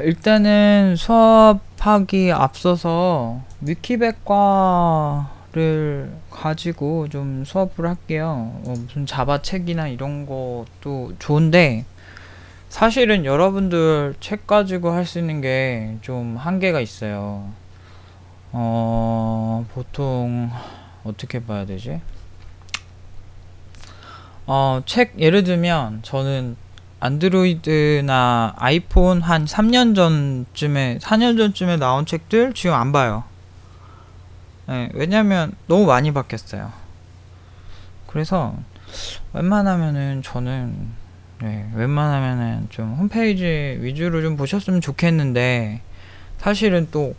일단은 수업하기 앞서서 위키백과를 가지고 좀 수업을 할게요. 무슨 자바 책이나 이런 것도 좋은데, 사실은 여러분들 책 가지고 할 수 있는 게 좀 한계가 있어요. 보통, 어떻게 봐야 되지? 책, 예를 들면, 저는 안드로이드나 아이폰 한 3년 전쯤에, 4년 전쯤에 나온 책들 지금 안 봐요. 네, 왜냐면 너무 많이 바뀌었어요. 그래서 웬만하면은 저는, 네, 웬만하면은 좀 홈페이지 위주로 좀 보셨으면 좋겠는데, 사실은 또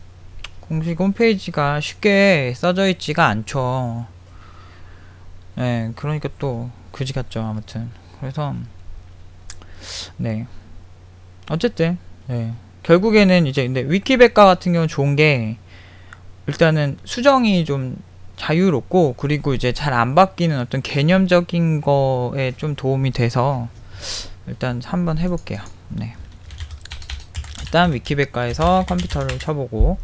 공식 홈페이지가 쉽게 써져 있지가 않죠. 네, 그러니까 또 그지 같죠, 아무튼. 그래서, 네. 어쨌든, 네. 결국에는 이제, 근데 위키백과 같은 경우는 좋은 게, 일단은 수정이 좀 자유롭고, 그리고 이제 잘 안 바뀌는 어떤 개념적인 거에 좀 도움이 돼서, 일단 한번 해볼게요. 네. 일단 위키백과에서 컴퓨터를 쳐보고,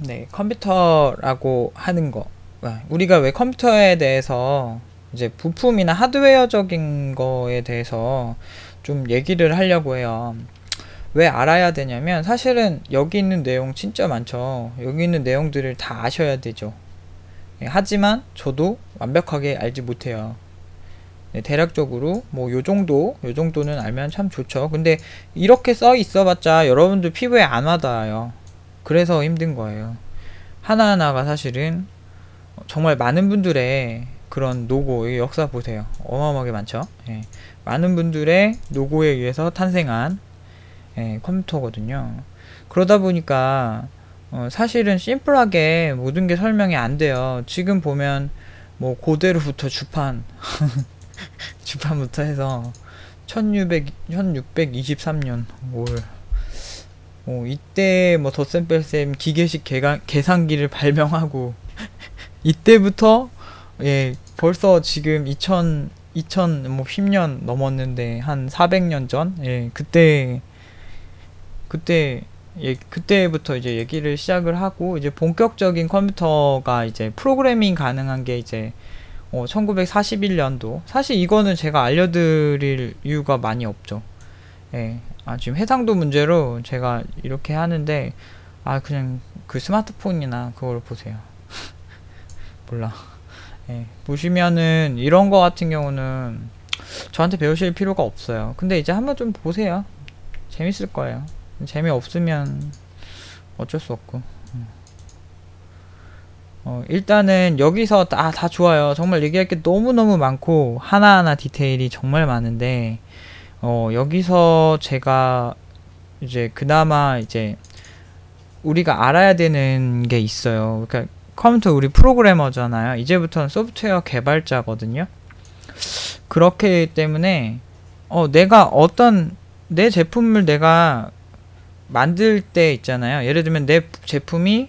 네, 컴퓨터라고 하는 거. 우리가 왜 컴퓨터에 대해서 이제 부품이나 하드웨어적인 거에 대해서 좀 얘기를 하려고 해요. 왜 알아야 되냐면, 사실은 여기 있는 내용 진짜 많죠. 여기 있는 내용들을 다 아셔야 되죠. 예, 하지만 저도 완벽하게 알지 못해요. 네, 대략적으로 뭐 요 정도는 알면 참 좋죠. 근데 이렇게 써 있어봤자 여러분들 피부에 안 와닿아요. 그래서 힘든 거예요. 하나하나가 사실은 정말 많은 분들의 그런 노고의 역사 보세요. 어마어마하게 많죠. 예. 많은 분들의 노고에 의해서 탄생한, 예, 컴퓨터거든요. 그러다 보니까 사실은 심플하게 모든 게 설명이 안 돼요. 지금 보면 뭐 고대로부터 주판 주판부터 해서 1623년 올 이때 뭐 덧셈 뺄셈 기계식 계산기를 발명하고 이때부터, 예, 벌써 지금 2000뭐 10년 넘었는데 한 400년 전, 예, 그때 예, 그때부터 이제 얘기를 시작을 하고, 이제 본격적인 컴퓨터가 이제 프로그래밍 가능한 게 이제 1941년도. 사실 이거는 제가 알려드릴 이유가 많이 없죠. 예. 지금 해상도 문제로 제가 이렇게 하는데, 그냥 그 스마트폰이나 그걸 보세요. 몰라. 예. 보시면은 이런 거 같은 경우는 저한테 배우실 필요가 없어요. 근데 이제 한번 좀 보세요. 재밌을 거예요. 재미없으면 어쩔 수 없고. 일단은 여기서 다 좋아요. 정말 얘기할 게 너무너무 많고, 하나하나 디테일이 정말 많은데, 여기서 제가 이제 그나마 이제 우리가 알아야 되는 게 있어요. 그러니까 컴퓨터, 우리 프로그래머잖아요. 이제부터는 소프트웨어 개발자거든요. 그렇기 때문에 내가 내 제품을 내가 만들 때 있잖아요. 예를 들면 내 제품이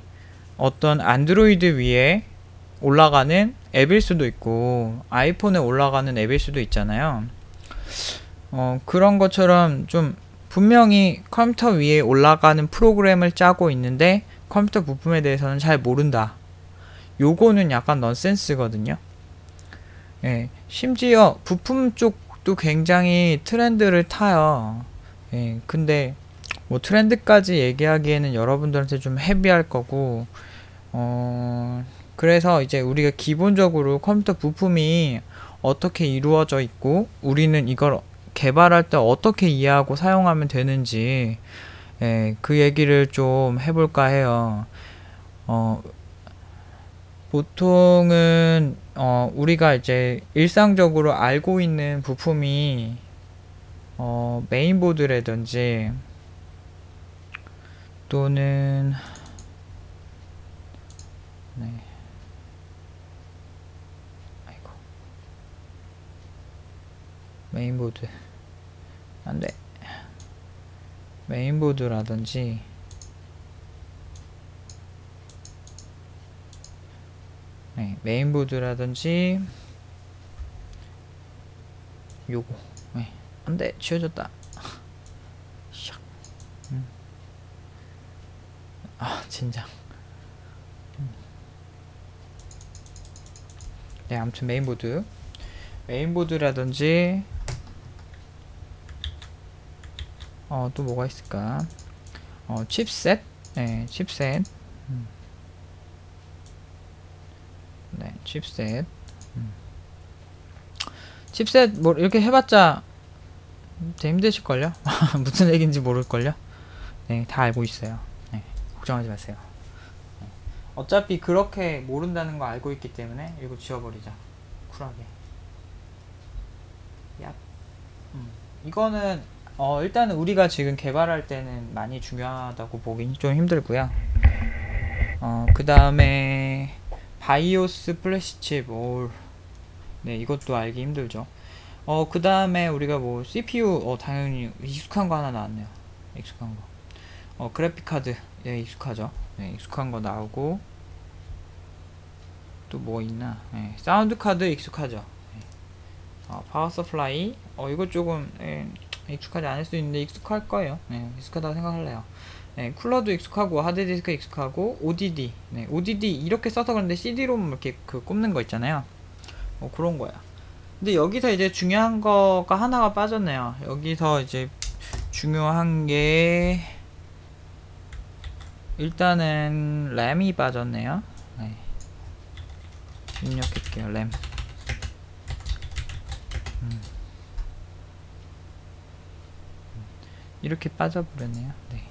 어떤 안드로이드 위에 올라가는 앱일 수도 있고 아이폰에 올라가는 앱일 수도 있잖아요. 그런 것처럼 좀 분명히 컴퓨터 위에 올라가는 프로그램을 짜고 있는데 컴퓨터 부품에 대해서는 잘 모른다. 요거는 약간 넌센스거든요. 예, 심지어 부품 쪽도 굉장히 트렌드를 타요. 예, 근데 뭐 트렌드까지 얘기하기에는 여러분들한테 좀 헤비할 거고, 그래서 이제 우리가 기본적으로 컴퓨터 부품이 어떻게 이루어져 있고, 우리는 이걸 개발할 때 어떻게 이해하고 사용하면 되는지, 예, 그 얘기를 좀 해볼까 해요. 어, 보통은, 우리가 이제 일상적으로 알고 있는 부품이, 메인보드라든지, 또는, 네, 아이고, 메인보드. 안 돼. 메인보드라든지, 네, 메인보드라든지, 요거. 네. 안돼, 지워졌다. 아, 진짜. 네, 아무튼 메인보드라든지 또 뭐가 있을까? 칩셋. 네, 칩셋. 네, 칩셋. 칩셋 뭐 이렇게 해봤자 되게 힘드실걸요? 무슨 얘기인지 모를걸요? 네, 다 알고 있어요. 네, 걱정하지 마세요. 네. 어차피 그렇게 모른다는 거 알고 있기 때문에 이거 지워버리자. 쿨하게. 야. 이거는 일단은 우리가 지금 개발할 때는 많이 중요하다고 보긴 좀 힘들고요. 그 다음에 바이오스 플래시칩. 네, 이것도 알기 힘들죠. 그 다음에 우리가 뭐 CPU 당연히 익숙한 거 하나 나왔네요. 익숙한 거. 그래픽 카드. 예, 익숙하죠. 네, 익숙한 거 나오고 또 뭐 있나? 네, 사운드 카드 익숙하죠. 네. 파워 서플라이. 이거 조금 익숙하지 않을 수 있는데 익숙할 거예요. 네, 익숙하다고 생각할래요. 네, 쿨러도 익숙하고 하드디스크 익숙하고 ODD. 네, ODD 이렇게 써서 그런데 CD-롬 이렇게 꼽는 거 있잖아요. 그런 거야. 근데 여기서 이제 중요한 거가 하나가 빠졌네요. 여기서 이제 중요한 게 일단은 램이 빠졌네요. 네. 입력할게요. 램. 이렇게 빠져버렸네요. 네.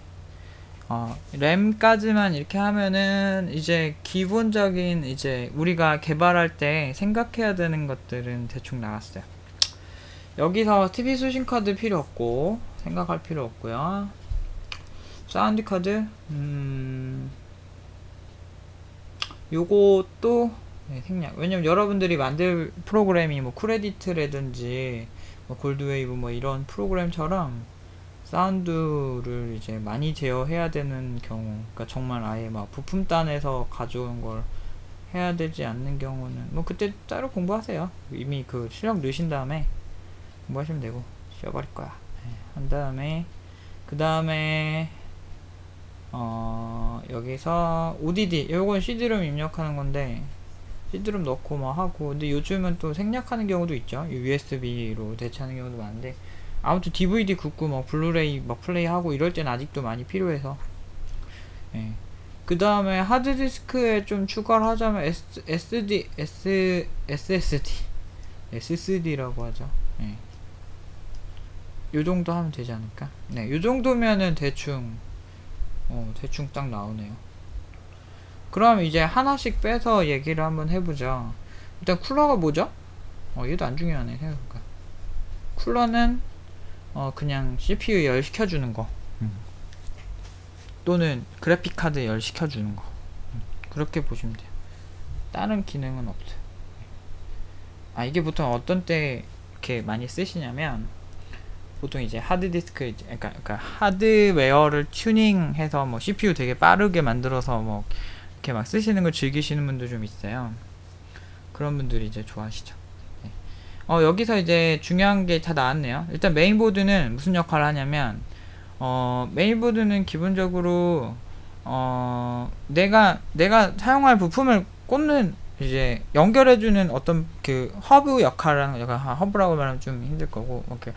램까지만 이렇게 하면은 이제 기본적인 이제 우리가 개발할 때 생각해야 되는 것들은 대충 나왔어요. 여기서 TV 수신 카드 필요 없고 생각할 필요 없고요. 사운드 카드 요것도 네, 생략. 왜냐면 여러분들이 만들 프로그램이 뭐 쿨에디트라든지 뭐 골드웨이브 뭐 이런 프로그램처럼 사운드를 이제 많이 제어해야 되는 경우, 그러니까 정말 아예 막 부품단에서 가져온 걸 해야 되지 않는 경우는 뭐 그때 따로 공부하세요. 이미 그 실력 넣으신 다음에 공부하시면 되고 쉬어버릴 거야. 네, 한 다음에 그 다음에 여기서 ODD 요건 CD-롬 입력하는 건데 CD-롬 넣고 뭐 하고, 근데 요즘은 또 생략하는 경우도 있죠. USB로 대체하는 경우도 많은데 아무튼 DVD 긋고 막 블루레이 막 플레이하고 이럴 땐 아직도 많이 필요해서. 예. 그 다음에 하드디스크에 좀 추가를 하자면 SSD라고 하죠. 예. 요 정도 하면 되지 않을까? 네, 요 정도면은 대충 딱 나오네요. 그럼 이제 하나씩 빼서 얘기를 한번 해보자. 일단 쿨러가 뭐죠? 얘도 안 중요하네 생각해보니까. 쿨러는 그냥 CPU 열 시켜주는 거 또는 그래픽 카드 열 시켜주는 거, 그렇게 보시면 돼요. 다른 기능은 없어요. 이게 보통 어떤 때 이렇게 많이 쓰시냐면 보통 이제 하드디스크 그러니까 하드웨어를 튜닝해서 뭐 CPU 되게 빠르게 만들어서 뭐 이렇게 막 쓰시는 걸 즐기시는 분들 좀 있어요. 그런 분들이 이제 좋아하시죠. 네. 여기서 이제 중요한 게 다 나왔네요. 일단 메인보드는 무슨 역할을 하냐면 메인보드는 기본적으로 내가 사용할 부품을 꽂는 이제 연결해주는 어떤 그 허브 역할을 하는 거죠. 허브라고 말하면 좀 힘들 거고, 이렇게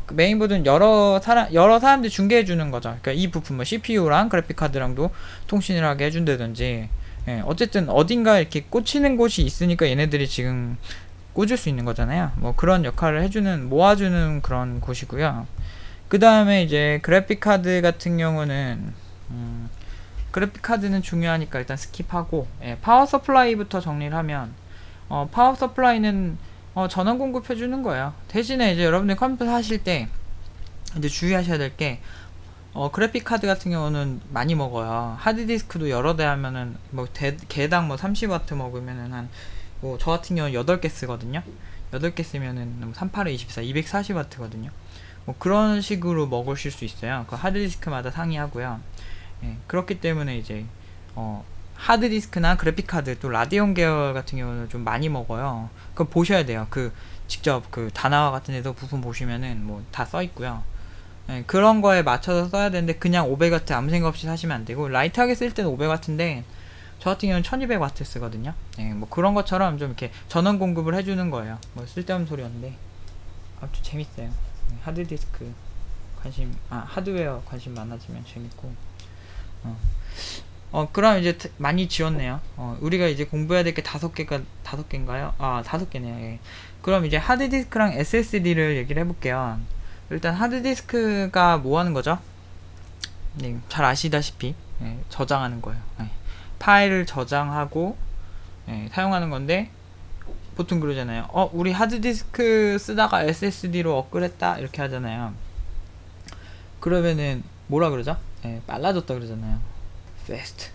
그 메인보드는 여러 사람들이 중개해주는 거죠. 그러니까 이 부품 뭐 CPU랑 그래픽 카드랑도 통신을 하게 해준다든지, 예, 어쨌든 어딘가 이렇게 꽂히는 곳이 있으니까 얘네들이 지금 꽂을 수 있는 거잖아요. 뭐 그런 역할을 해주는, 모아주는 그런 곳이고요. 그 다음에 이제 그래픽 카드 같은 경우는 그래픽 카드는 중요하니까 일단 스킵하고, 예, 파워 서플라이부터 정리를 하면 파워 서플라이는 전원 공급해 주는 거예요. 대신에 이제 여러분들 컴퓨터 하실 때 이제 주의하셔야 될 게 그래픽 카드 같은 경우는 많이 먹어요. 하드디스크도 여러 대 하면은 뭐 개당 뭐 30W 먹으면은 한 뭐 저 같은 경우는 8개 쓰거든요. 8개 쓰면은 38에 24 240W거든요. 뭐 그런 식으로 먹으실 수 있어요. 그 하드디스크마다 상이하고요. 예, 그렇기 때문에 이제 하드디스크나 그래픽카드 또 라디온 계열 같은 경우는 좀 많이 먹어요. 그거 보셔야 돼요. 그 직접 그 다나와 같은 데서 부품 보시면은 뭐 다 써있고요. 예, 그런 거에 맞춰서 써야 되는데 그냥 500W 아무 생각 없이 사시면 안 되고, 라이트하게 쓸 때는 500W인데 저 같은 경우는 1200W 쓰거든요. 예, 뭐 그런 것처럼 좀 이렇게 전원 공급을 해주는 거예요. 뭐 쓸데없는 소리였는데 아무튼 재밌어요. 하드디스크 관심, 하드웨어 관심 많아지면 재밌고. 그럼 이제 많이 지웠네요. 우리가 이제 공부해야 될 게 5개인가요? 5개네요. 예. 그럼 이제 하드디스크랑 SSD를 얘기를 해볼게요. 일단 하드디스크가 뭐 하는 거죠? 네, 잘 아시다시피 예, 저장하는 거예요. 예. 파일을 저장하고 사용하는 건데, 보통 그러잖아요. 우리 하드디스크 쓰다가 SSD로 업그레이드했다 이렇게 하잖아요. 그러면은 뭐라 그러죠? 빨라졌다 그러잖아요. fast.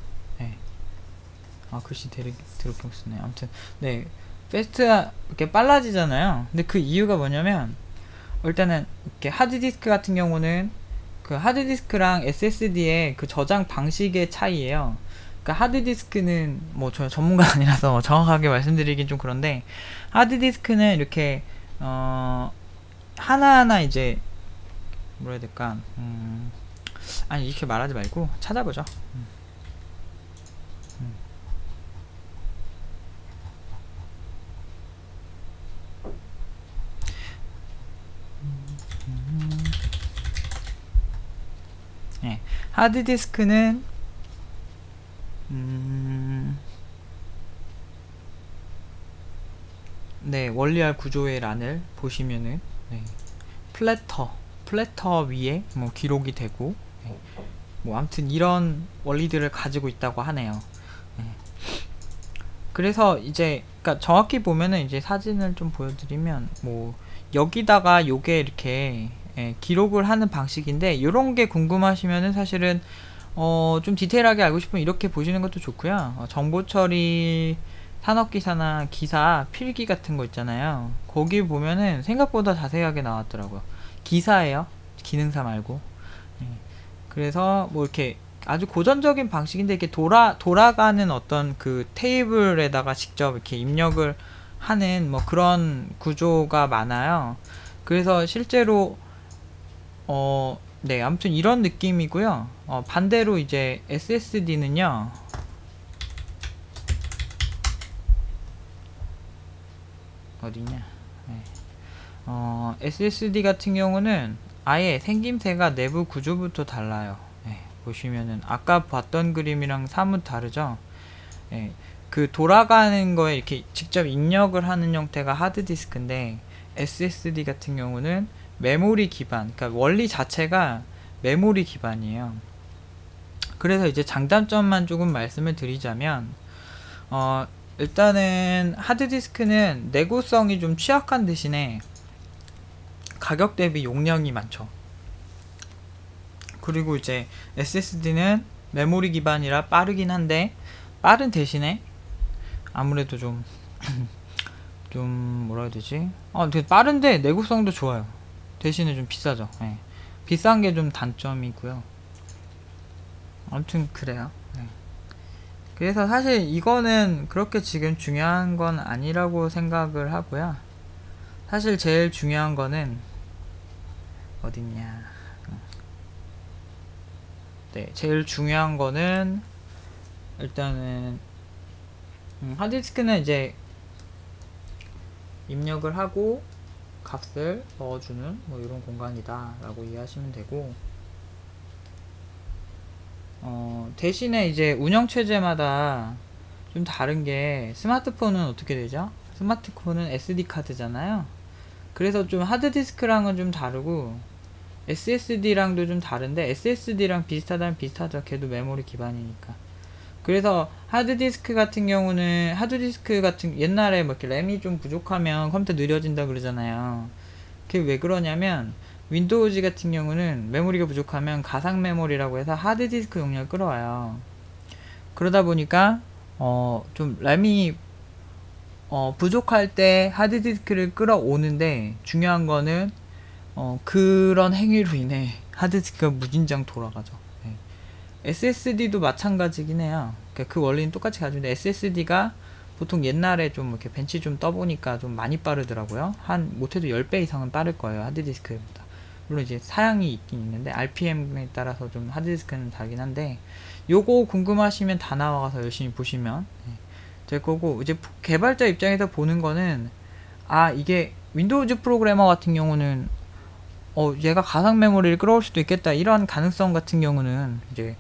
글씨 드럽게 쓰네. 아무튼 네, fast가 이렇게 빨라지잖아요. 근데 그 이유가 뭐냐면, 일단은 이렇게 하드디스크 같은 경우는 그 하드디스크랑 SSD의 그 저장 방식의 차이예요. 그러니까 하드디스크는 뭐 저 전문가 아니라서 정확하게 말씀드리긴 좀 그런데, 하드디스크는 이렇게 하나하나 이제 뭐라 해야 될까, 아니 이렇게 말하지 말고 찾아보죠. 네, 하드디스크는 네, 원리알 구조의 란을 보시면은 네, 플래터 위에 뭐 기록이 되고, 뭐 아무튼 이런 원리들을 가지고 있다고 하네요. 그래서 이제 그러니까 정확히 보면은 이제 사진을 좀 보여드리면, 뭐 여기다가 요게 이렇게 기록을 하는 방식인데, 요런 게 궁금하시면은 사실은 좀 디테일하게 알고 싶으면 이렇게 보시는 것도 좋고요. 정보 처리 산업기사나 기사 필기 같은 거 있잖아요. 거기 보면은 생각보다 자세하게 나왔더라고요. 기사예요. 기능사 말고. 그래서 뭐 이렇게 아주 고전적인 방식인데, 이렇게 돌아가는 어떤 그 테이블에다가 직접 이렇게 입력을 하는 뭐 그런 구조가 많아요. 그래서 실제로 네, 아무튼 이런 느낌이고요. 반대로 이제 SSD는요, 어디냐? 네. SSD 같은 경우는 아예 생김새가 내부 구조부터 달라요. 보시면은 아까 봤던 그림이랑 사뭇 다르죠. 그 돌아가는 거에 이렇게 직접 입력을 하는 형태가 하드디스크인데, SSD 같은 경우는 메모리 기반, 그러니까 원리 자체가 메모리 기반이에요. 그래서 이제 장단점만 조금 말씀을 드리자면, 일단은 하드디스크는 내구성이 좀 취약한 대신에 가격 대비 용량이 많죠. 그리고 이제 SSD는 메모리 기반이라 빠르긴 한데, 빠른 대신에 아무래도 좀 뭐라 해야 되지? 되게 빠른데 내구성도 좋아요. 대신에 좀 비싸죠. 비싼 게 좀 단점이고요. 아무튼 그래요. 그래서 사실 이거는 그렇게 지금 중요한 건 아니라고 생각을 하고요. 사실 제일 중요한 거는 어딨냐? 네, 제일 중요한 거는 일단은 하드디스크는 이제 입력을 하고 값을 넣어주는 뭐 이런 공간이다 라고 이해하시면 되고, 대신에 이제 운영체제마다 좀 다른 게, 스마트폰은 어떻게 되죠? 스마트폰은 SD카드잖아요. 그래서 좀 하드디스크랑은 좀 다르고 SSD랑도 좀 다른데, SSD랑 비슷하다면 비슷하죠. 걔도 메모리 기반이니까. 그래서 하드디스크 같은 옛날에 뭐 이렇게 램이 좀 부족하면 컴퓨터 느려진다 그러잖아요. 그게 왜 그러냐면, 윈도우즈 같은 경우는 메모리가 부족하면 가상 메모리라고 해서 하드디스크 용량을 끌어와요. 그러다 보니까 좀 램이 부족할 때 하드디스크를 끌어오는데, 중요한 거는 그런 행위로 인해 하드디스크가 무진장 돌아가죠. SSD도 마찬가지긴 해요. 그러니까 그 원리는 똑같이 가지고 SSD가 보통 옛날에 좀 이렇게 벤치 좀 떠보니까 좀 많이 빠르더라고요. 한 못해도 10배 이상은 빠를 거예요, 하드디스크보다. 물론 이제 사양이 있긴 있는데 RPM에 따라서 좀 하드디스크는 다르긴 한데, 요거 궁금하시면 다 나와서 열심히 보시면 될 거고, 이제 개발자 입장에서 보는 거는, 아 이게 윈도우즈 프로그래머 같은 경우는 얘가 가상 메모리를 끌어올 수도 있겠다, 이런 가능성 같은 경우는 이제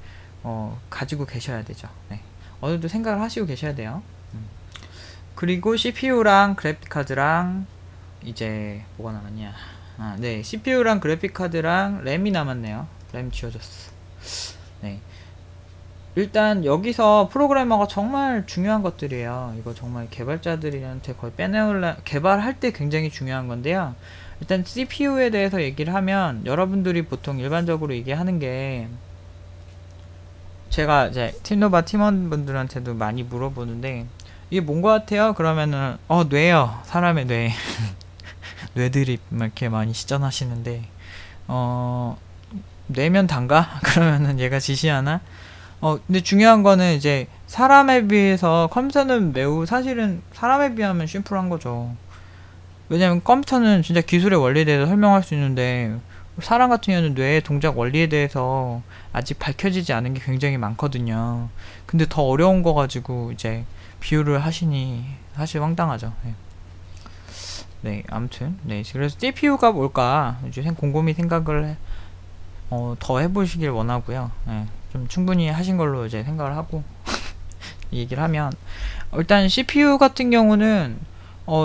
가지고 계셔야 되죠. 네. 어느 정도 생각을 하시고 계셔야 돼요. 그리고 CPU랑 그래픽카드랑 이제 뭐가 남았냐, 네, CPU랑 그래픽카드랑 램이 남았네요. 램 지워졌어. 네, 일단 여기서 프로그래머가 정말 중요한 것들이에요. 이거 정말 개발자들한테 거의 빼내올라, 개발할 때 굉장히 중요한 건데요. 일단 CPU에 대해서 얘기를 하면, 여러분들이 보통 일반적으로 얘기하는 게, 제가 이제 팀노바 팀원분들한테도 많이 물어보는데, 이게 뭔 것 같아요? 그러면은 뇌요. 사람의 뇌. 뇌드립 이렇게 많이 시전하시는데, 뇌면 단가? 그러면은 얘가 지시하나? 근데 중요한 거는 이제 사람에 비해서 컴퓨터는 매우, 사실은 사람에 비하면 심플한 거죠. 왜냐면 컴퓨터는 진짜 기술의 원리에 대해서 설명할 수 있는데, 사람 같은 경우는 뇌의 동작 원리에 대해서 아직 밝혀지지 않은 게 굉장히 많거든요. 근데 더 어려운 거 가지고 이제 비유를 하시니 사실 황당하죠. 네, 네, 아무튼 네, 그래서 CPU가 뭘까 이제 곰곰이 생각을 더 해보시길 원하고요. 네, 좀 충분히 하신 걸로 이제 생각을 하고 얘기를 하면, 일단 CPU 같은 경우는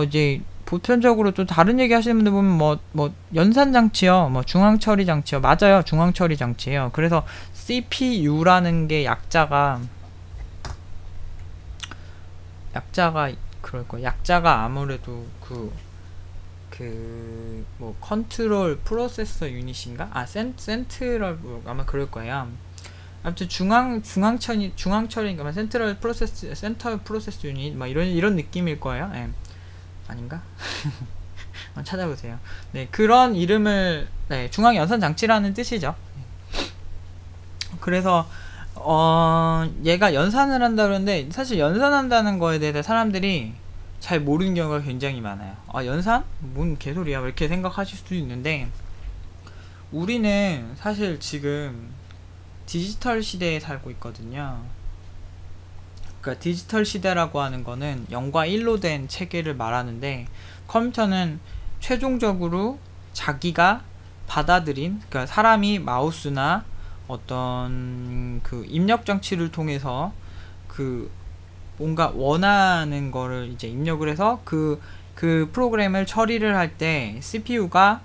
이제 보편적으로 또 다른 얘기 하시는 분들 보면 뭐 연산 장치요, 뭐 중앙 처리 장치요. 맞아요, 중앙 처리 장치예요. 그래서 CPU라는 게 약자가 그럴 거예요. 약자가 아무래도 뭐 컨트롤 프로세서 유닛인가? 센트럴, 아마 그럴 거예요. 아무튼 중앙 처리인가, 센터 프로세스 유닛, 막 이런 느낌일 거예요. 예. 아닌가? 찾아보세요. 네, 그런 이름을, 네, 중앙 연산 장치라는 뜻이죠. 그래서 얘가 연산을 한다 그러는데, 사실 연산한다는 거에 대해서 사람들이 잘 모르는 경우가 굉장히 많아요. 연산? 뭔 개소리야, 이렇게 생각하실 수도 있는데, 우리는 사실 지금 디지털 시대에 살고 있거든요. 그러니까 디지털 시대라고 하는 거는 0과 1로 된 체계를 말하는데, 컴퓨터는 최종적으로 자기가 받아들인, 그러니까 사람이 마우스나 어떤 그 입력 장치를 통해서 뭔가 원하는 거를 이제 입력을 해서 그 프로그램을 처리를 할 때 CPU가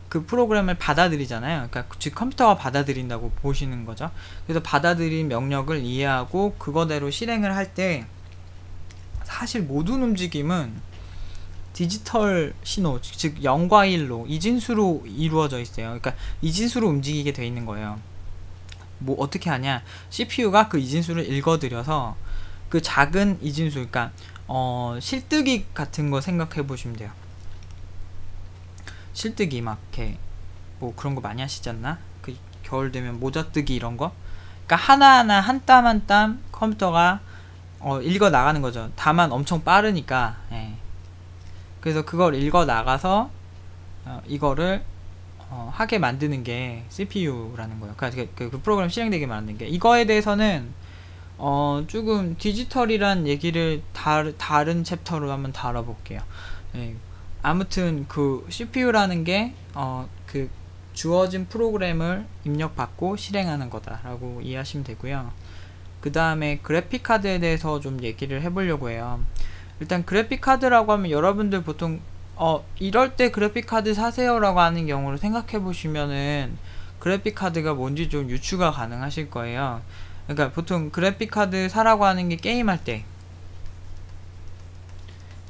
그 프로그램을 받아들이잖아요. 그러니까 즉 컴퓨터가 받아들인다고 보시는 거죠. 그래서 받아들인 명령을 이해하고 그거대로 실행을 할 때, 사실 모든 움직임은 디지털 신호, 즉 0과 1로 이진수로 이루어져 있어요. 그러니까 이진수로 움직이게 돼 있는 거예요. 뭐 어떻게 하냐, CPU가 그 이진수를 읽어들여서 그 작은 이진수, 그러니까 실뜨기 같은 거 생각해 보시면 돼요. 실뜨기 막 이렇게 뭐 그런 거 많이 하시지 않나? 그 겨울 되면 모자뜨기 이런 거. 그러니까 하나하나 한 땀 한 땀 컴퓨터가 읽어 나가는 거죠. 다만 엄청 빠르니까. 예. 그래서 그걸 읽어 나가서 이거를 하게 만드는 게 CPU라는 거예요. 그러니까 그 프로그램 실행되게 만드는 게. 이거에 대해서는 조금 디지털이란 얘기를 다른 챕터로 한번 다뤄볼게요. 네. 아무튼 그 CPU라는 게 그 주어진 프로그램을 입력받고 실행하는 거다라고 이해하시면 되고요. 그 다음에 그래픽카드에 대해서 좀 얘기를 해보려고 해요. 일단 그래픽카드라고 하면 여러분들 보통 이럴 때 그래픽카드 사세요 라고 하는 경우를 생각해 보시면은 그래픽카드가 뭔지 좀 유추가 가능하실 거예요. 그러니까 보통 그래픽카드 사라고 하는 게 게임할 때,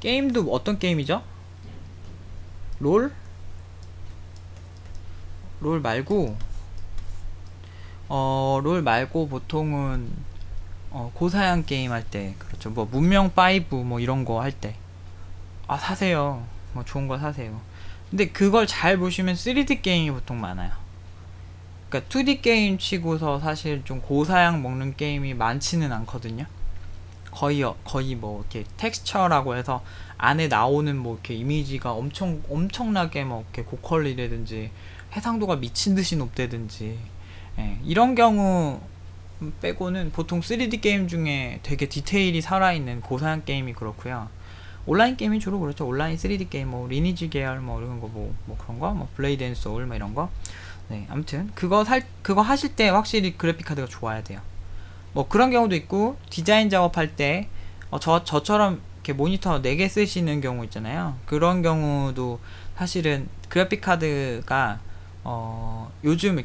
게임도 어떤 게임이죠? 롤 말고 롤 말고 보통은 고사양 게임 할 때, 그렇죠. 뭐 문명 5 뭐 이런 거 할 때 사세요. 뭐 좋은 거 사세요. 근데 그걸 잘 보시면 3D 게임이 보통 많아요. 그러니까 2D 게임 치고서 사실 좀 고사양 먹는 게임이 많지는 않거든요. 거의 뭐 이렇게 텍스처라고 해서 안에 나오는 뭐 이렇게 이미지가 엄청나게 뭐 이렇게 고퀄이라든지 해상도가 미친 듯이 높다든지, 예, 이런 경우 빼고는 보통 3D 게임 중에 되게 디테일이 살아있는 고사양 게임이 그렇고요. 온라인 게임이 주로 그렇죠. 온라인 3D 게임, 뭐 리니지 계열 뭐 이런 거, 뭐 그런 거, 뭐 블레이드 앤 소울 뭐 이런 거. 네, 아무튼 그거 하실 때 확실히 그래픽 카드가 좋아야 돼요. 뭐 그런 경우도 있고, 디자인 작업할 때 저처럼 이렇게 모니터 4개 쓰시는 경우 있잖아요. 그런 경우도 사실은 그래픽 카드가 요즘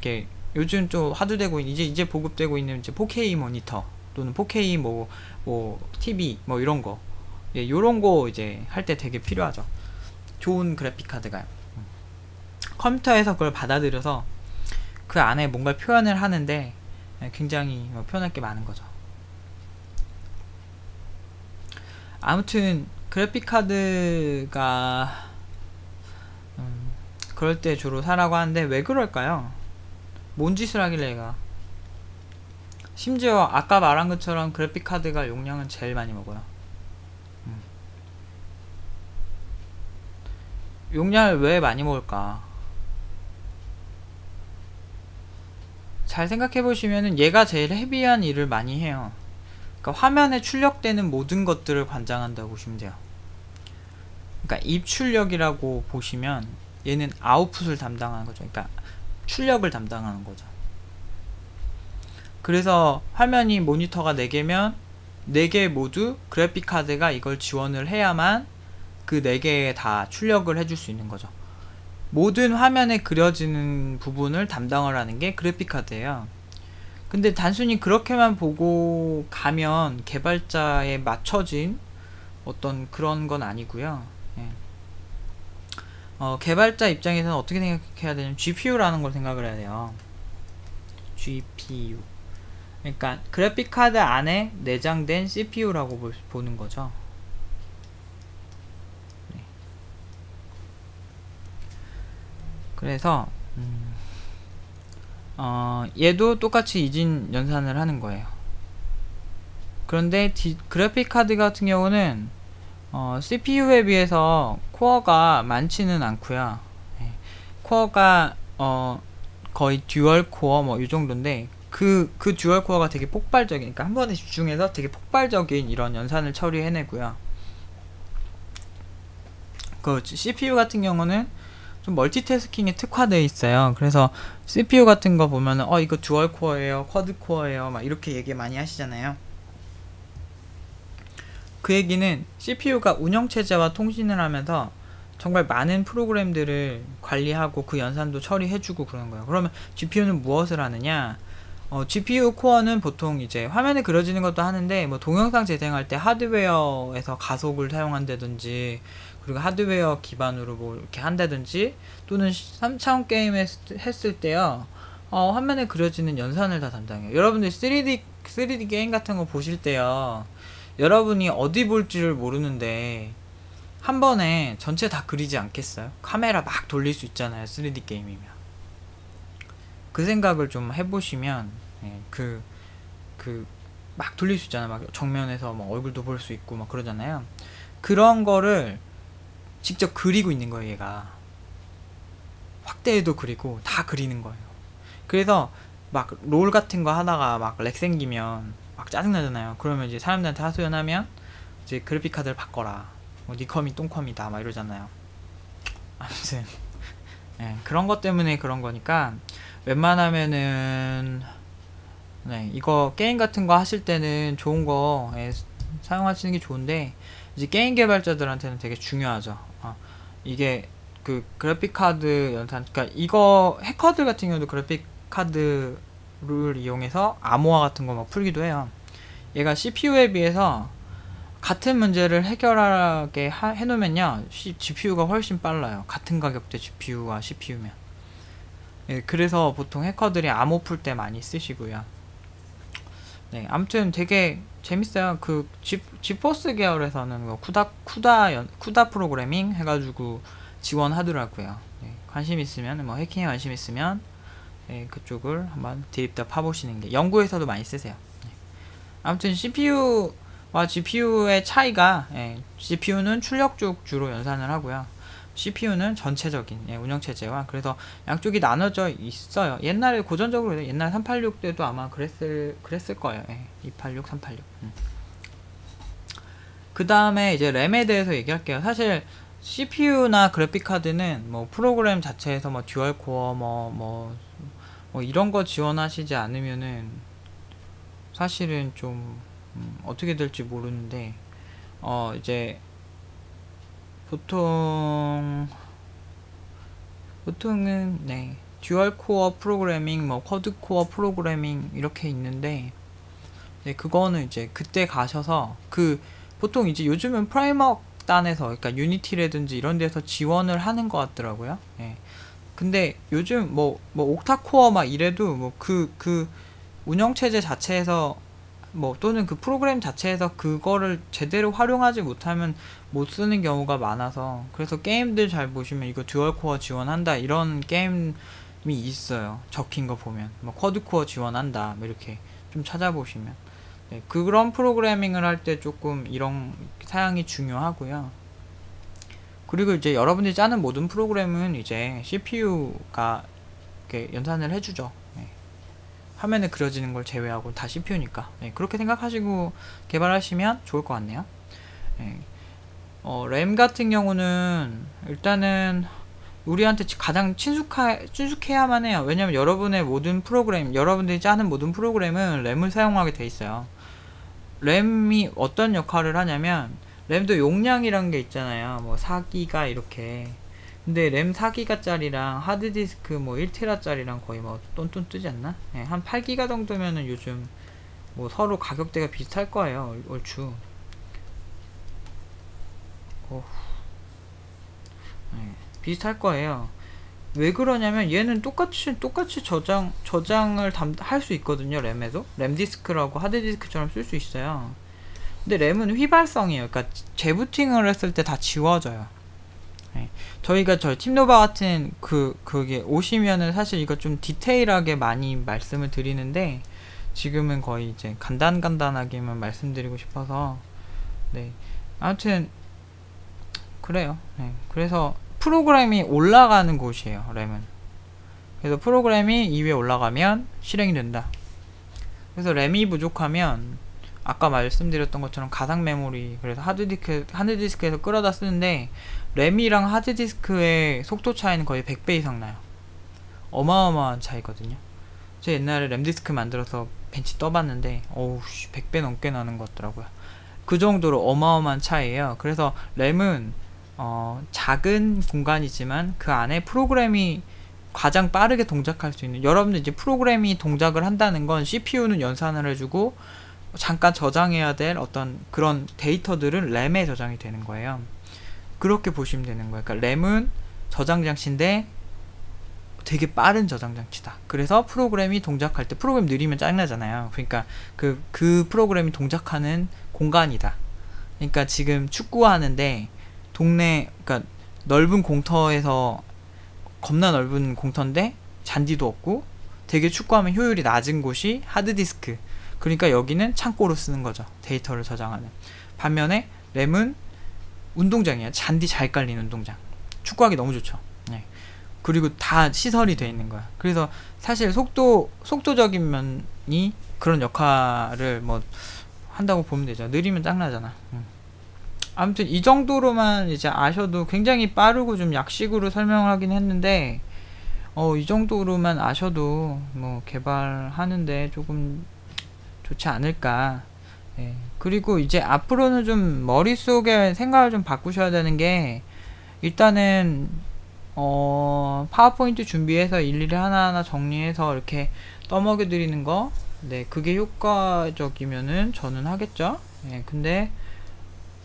좀 화두되고 이제 보급되고 있는 이제 4K 모니터 또는 4K 뭐 TV 뭐 이런 거, 예, 요런 거 이제 할 때 되게 필요하죠. 좋은 그래픽 카드가 컴퓨터에서 그걸 받아들여서 그 안에 뭔가 표현을 하는데 굉장히 표현할 게 많은 거죠. 아무튼 그래픽 카드가 그럴 때 주로 사라고 하는데, 왜 그럴까요? 뭔 짓을 하길래 얘가. 심지어 아까 말한 것처럼 그래픽 카드가 용량은 제일 많이 먹어요. 용량을 왜 많이 먹을까? 잘 생각해 보시면은 얘가 제일 헤비한 일을 많이 해요. 그러니까 화면에 출력되는 모든 것들을 관장한다고 보시면 돼요. 그러니까 입출력이라고 보시면 얘는 아웃풋을 담당하는 거죠. 그러니까 출력을 담당하는 거죠. 그래서 화면이 모니터가 4개면 4개 모두 그래픽 카드가 이걸 지원을 해야만 그 4개에 다 출력을 해줄 수 있는 거죠. 모든 화면에 그려지는 부분을 담당을 하는 게 그래픽 카드예요. 근데 단순히 그렇게만 보고 가면 개발자에 맞춰진 어떤 그런 건 아니고요. 예. 개발자 입장에서는 어떻게 생각해야 되냐면 GPU라는 걸 생각을 해야 돼요. GPU. 그러니까 그래픽 카드 안에 내장된 CPU라고 보는 거죠. 네. 그래서 얘도 똑같이 이진 연산을 하는 거예요. 그런데 그래픽 카드 같은 경우는 CPU에 비해서 코어가 많지는 않고요. 네. 코어가 거의 듀얼 코어 뭐 이 정도인데, 그 듀얼 코어가 되게 폭발적인, 그러니까 한 번에 집중해서 되게 폭발적인 이런 연산을 처리해내고요. 그 CPU 같은 경우는 좀 멀티태스킹에 특화되어 있어요. 그래서 CPU 같은 거 보면은 이거 듀얼 코어예요, 쿼드 코어예요, 막 이렇게 얘기 많이 하시잖아요. 그 얘기는 CPU가 운영체제와 통신을 하면서 정말 많은 프로그램들을 관리하고 그 연산도 처리해주고 그러는 거예요. 그러면 GPU는 무엇을 하느냐? GPU 코어는 보통 이제 화면에 그려지는 것도 하는데, 뭐 동영상 재생할 때 하드웨어에서 가속을 사용한다든지, 그리고 하드웨어 기반으로 뭐 이렇게 한다든지, 또는 3차원 게임 했을 때요, 화면에 그려지는 연산을 다 담당해요. 여러분들 3D 게임 같은 거 보실 때요, 여러분이 어디 볼지를 모르는데 한 번에 전체 다 그리지 않겠어요? 카메라 막 돌릴 수 있잖아요, 3D 게임이면. 그 생각을 좀 해보시면, 예, 막 돌릴 수 있잖아요. 막 정면에서 막 얼굴도 볼 수 있고 막 그러잖아요. 그런 거를 직접 그리고 있는 거예요, 얘가. 확대해도 그리고 다 그리는 거예요. 그래서 막 롤 같은 거 하다가 막 렉 생기면 막 짜증나잖아요. 그러면 이제 사람들한테 하소연하면 이제 그래픽 카드를 바꿔라, 뭐 니 컴이 똥컴이다 막 이러잖아요. 아무튼 예, 그런 것 때문에 그런 거니까 웬만하면은 이거 게임 같은 거 하실 때는 좋은 거 사용하시는 게 좋은데, 이제 게임 개발자들한테는 되게 중요하죠. 이게 그 그래픽 카드 연산, 그러니까 이거 해커들 같은 경우도 그래픽 카드를 이용해서 암호화 같은 거 막 풀기도 해요. 얘가 CPU에 비해서 같은 문제를 해결하게 해놓으면요, GPU가 훨씬 빨라요. 같은 가격대 GPU와 CPU면. 예, 그래서 보통 해커들이 암호 풀 때 많이 쓰시고요. 네, 아무튼 되게 재밌어요. 그 지포스 계열에서는 뭐 쿠다 프로그래밍 해가지고 지원하더라고요. 네, 관심 있으면, 뭐 해킹에 관심 있으면 그쪽을 한번 드립다 파보시는 게, 연구에서도 많이 쓰세요. 네. 아무튼 CPU GPU의 차이가, GPU는 출력 쪽 주로 연산을 하고요. CPU는 전체적인 운영체제와, 그래서 양쪽이 나눠져 있어요. 옛날에 고전적으로 옛날 386 때도 아마 그랬을 거예요. 286, 386. 그 다음에 이제 램에 대해서 얘기할게요. 사실 CPU나 그래픽카드는 뭐 프로그램 자체에서 뭐 듀얼 코어 뭐 이런 거 지원하시지 않으면은 사실은 좀 어떻게 될지 모르는데, 이제 보통은 듀얼 코어 프로그래밍, 뭐 쿼드 코어 프로그래밍 이렇게 있는데, 그거는 이제 그때 가셔서 보통 이제 요즘은 프레임워크 단에서, 그러니까 유니티라든지 이런 데서 지원을 하는 것 같더라고요. 근데 요즘 뭐 옥타코어 막 이래도 뭐 그 운영체제 자체에서 또는 그 프로그램 자체에서 그거를 제대로 활용하지 못하면 못 쓰는 경우가 많아서, 그래서 게임들 잘 보시면 이거 듀얼코어 지원한다 이런 게임이 있어요. 적힌 거 보면 뭐 쿼드코어 지원한다 뭐 이렇게 좀 찾아보시면, 그런 프로그래밍을 할 때 조금 이런 사양이 중요하고요. 그리고 이제 여러분들이 짜는 모든 프로그램은 이제 CPU가 이렇게 연산을 해주죠. 화면에 그려지는 걸 제외하고 다 CPU니까. 그렇게 생각하시고 개발하시면 좋을 것 같네요. 램 같은 경우는 일단은 우리한테 가장 친숙해야만 해요. 왜냐면 여러분들이 짜는 모든 프로그램은 램을 사용하게 돼 있어요. 램이 어떤 역할을 하냐면, 램도 용량이란 게 있잖아요. 뭐 4기가 이렇게. 근데 램 4기가 짜리랑 하드디스크 뭐 1테라 짜리랑 거의 뭐 똔똔 뜨지 않나? 한 8기가 정도면은 요즘 뭐 서로 가격대가 비슷할 거예요. 얼추. 비슷할 거예요. 왜 그러냐면 얘는 똑같이 저장을 할 수 있거든요. 램에도 램 디스크라고 하드디스크처럼 쓸 수 있어요. 근데 램은 휘발성이에요. 그러니까 재부팅을 했을 때 다 지워져요. 저희가 팀노바 같은 그게 오시면은 사실 이거 좀 디테일하게 많이 말씀을 드리는데, 지금은 거의 이제 간단하게만 말씀드리고 싶어서, 아무튼 그래요. 그래서 프로그램이 올라가는 곳이에요, 램은. 그래서 프로그램이 2위에 올라가면 실행이 된다. 그래서 램이 부족하면 아까 말씀드렸던 것처럼 가상 메모리, 그래서 하드디스크에서 끌어다 쓰는데, 램이랑 하드디스크의 속도 차이는 거의 100배 이상 나요. 어마어마한 차이거든요. 제가 옛날에 램디스크 만들어서 벤치 떠봤는데 100배 넘게 나는 것 같더라고요. 그 정도로 어마어마한 차이예요. 그래서 램은 작은 공간이지만 그 안에 프로그램이 가장 빠르게 동작할 수 있는, 여러분들 이제 프로그램이 동작을 한다는 건 CPU는 연산을 해주고 잠깐 저장해야 될 어떤 그런 데이터들은 램에 저장이 되는 거예요. 그렇게 보시면 되는 거예요. 그러니까 램은 저장 장치인데 되게 빠른 저장 장치다. 그래서 프로그램이 동작할 때, 프로그램 느리면 짜증나잖아요. 그러니까 그 프로그램이 동작하는 공간이다. 그러니까 지금 축구하는데 그러니까 넓은 공터에서, 겁나 넓은 공터인데 잔디도 없고 되게 축구하면 효율이 낮은 곳이 하드디스크. 그러니까 여기는 창고로 쓰는 거죠. 데이터를 저장하는. 반면에 램은 운동장이에요. 잔디 잘 깔린 운동장. 축구하기 너무 좋죠. 그리고 다 시설이 돼 있는 거야. 그래서 사실 속도적인 면이 그런 역할을 뭐 한다고 보면 되죠. 느리면 짱나잖아. 아무튼 이 정도로만 이제 아셔도, 굉장히 빠르고 좀 약식으로 설명을 하긴 했는데, 이 정도로만 아셔도 뭐 개발하는데 조금 좋지 않을까. 그리고 이제 앞으로는 좀 머릿속에 생각을 좀 바꾸셔야 되는 게, 일단은 파워포인트 준비해서 일일이 하나하나 정리해서 이렇게 떠먹여 드리는 거, 그게 효과적이면은 저는 하겠죠. 근데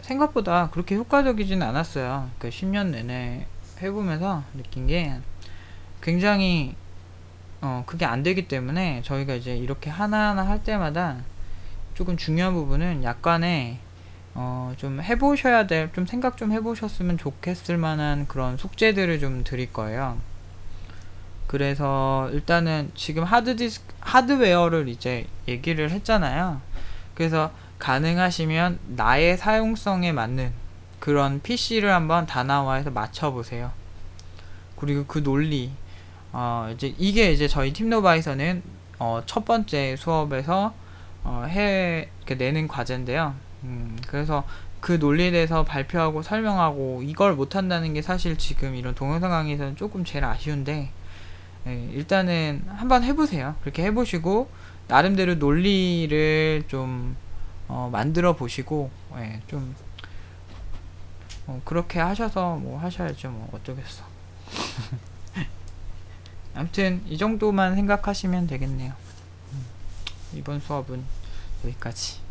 생각보다 그렇게 효과적이진 않았어요. 그 10년 내내 해보면서 느낀 게, 굉장히 그게 안 되기 때문에 저희가 이제 이렇게 하나하나 할 때마다 조금 중요한 부분은 약간의 좀 해보셔야 될, 좀 생각 좀 해보셨으면 좋겠을 만한 그런 숙제들을 좀 드릴 거예요. 그래서 일단은 지금 하드웨어를 이제 얘기를 했잖아요. 그래서 가능하시면 나의 사용성에 맞는 그런 PC를 한번 다나와에서 맞춰보세요. 그리고 그 논리, 이제 이게 이제 저희 팀노바에서는 첫 번째 수업에서 이렇게 내는 과제인데요. 그래서 그 논리에 대해서 발표하고 설명하고 이걸 못한다는 게 사실 지금 이런 동영상 강의에서는 조금 제일 아쉬운데, 일단은 한번 해보세요. 그렇게 해보시고 나름대로 논리를 좀 만들어 보시고, 좀 그렇게 하셔서 뭐 하셔야죠. 뭐 어쩌겠어. 아무튼 이 정도만 생각하시면 되겠네요. 이번 수업은 여기까지.